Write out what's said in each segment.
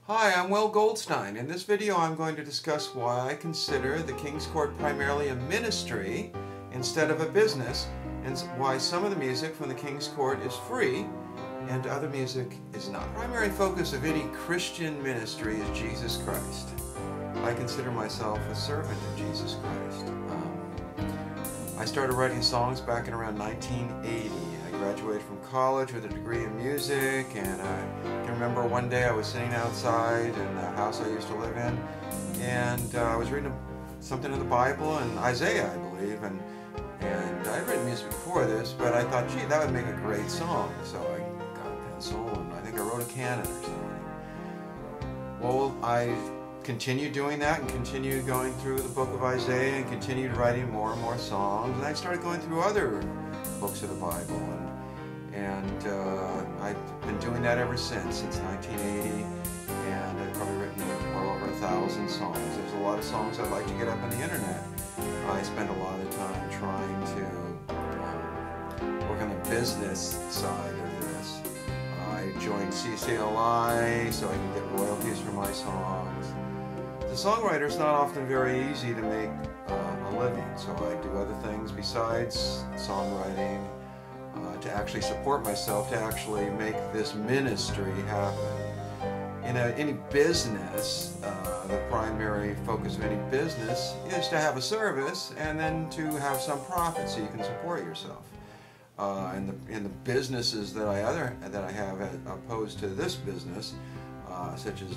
Hi, I'm Goldstein. In this video I'm going to discuss why I consider the King's Court primarily a ministry instead of a business, and why some of the music from the King's Court is free and other music is not. The primary focus of any Christian ministry is Jesus Christ. I consider myself a servant of Jesus Christ. I started writing songs back in around 1980. I graduated from college with a degree in music, and I can remember one day I was sitting outside in the house I used to live in, and I was reading something in the Bible, in Isaiah, I believe, and I'd written music before this, but I thought, gee, that would make a great song. So I got a pencil, and I think I wrote a canon or something. Well, I continued doing that and continued going through the book of Isaiah and continued writing more and more songs, and I started going through other books of the Bible, and I've been doing that ever since 1980, and I've probably written well over 1,000 songs. There's a lot of songs I'd like to get up on the internet. I spend a lot of time trying to work on the business side of this. I joined CCLI so I can get royalties for my songs. The songwriter is not often very easy to make a living, so I do other things besides songwriting to actually support myself, to actually make this ministry happen. In any business, the primary focus of any business is to have a service and then to have some profit so you can support yourself. In the businesses that I have as opposed to this business, such as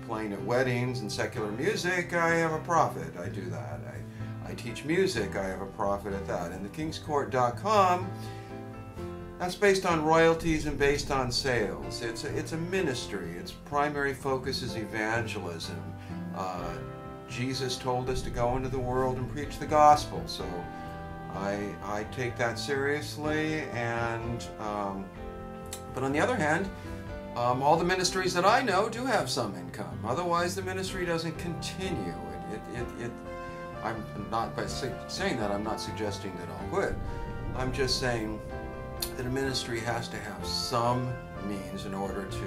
playing at weddings and secular music, I have a profit. I do that. I teach music. I have a profit at that. And the kingscourt.com, that's based on royalties and based on sales. It's a ministry. Its primary focus is evangelism. Jesus told us to go into the world and preach the gospel, so I take that seriously. And but on the other hand, all the ministries that I know do have some income. Otherwise, the ministry doesn't continue. I'm not, by saying that, I'm not suggesting that I'll quit. I'm just saying that a ministry has to have some means in order to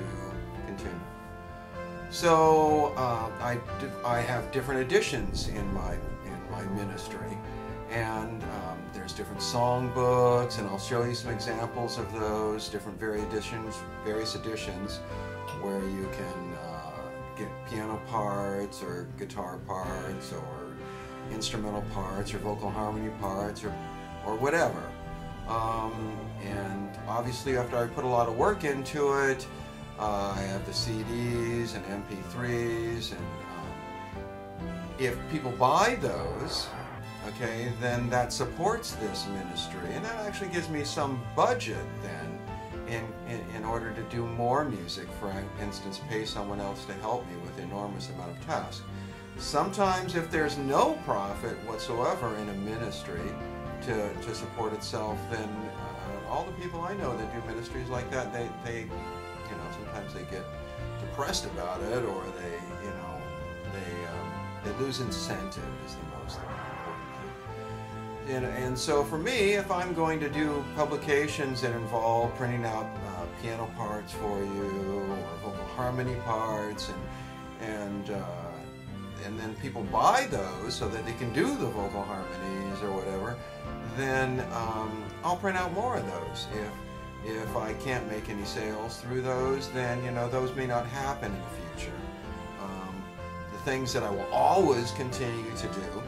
continue. So I have different editions in my ministry, and there's different song books, and I'll show you some examples of those different various editions where you can get piano parts or guitar parts or instrumental parts or vocal harmony parts or whatever. And obviously after I put a lot of work into it, I have the CDs and MP3s, and if people buy those, okay, then that supports this ministry, and that actually gives me some budget then in order to do more music, for instance, pay someone else to help me with an enormous amount of tasks. Sometimes if there's no profit whatsoever in a ministry to support itself, then all the people I know that do ministries like that, they sometimes they get depressed about it, or they lose incentive is the most important thing. And so for me, if I'm going to do publications that involve printing out piano parts for you or vocal harmony parts, and then people buy those so that they can do the vocal harmonies or whatever, then I'll print out more of those. If I can't make any sales through those, then those may not happen in the future. The things that I will always continue to do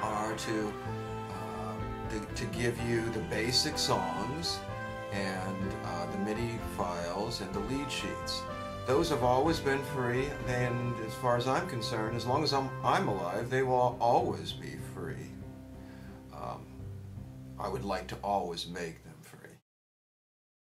are to give you the basic songs and the MIDI files and the lead sheets. Those have always been free, and as far as I'm concerned, as long as I'm alive, they will always be free. I would like to always make them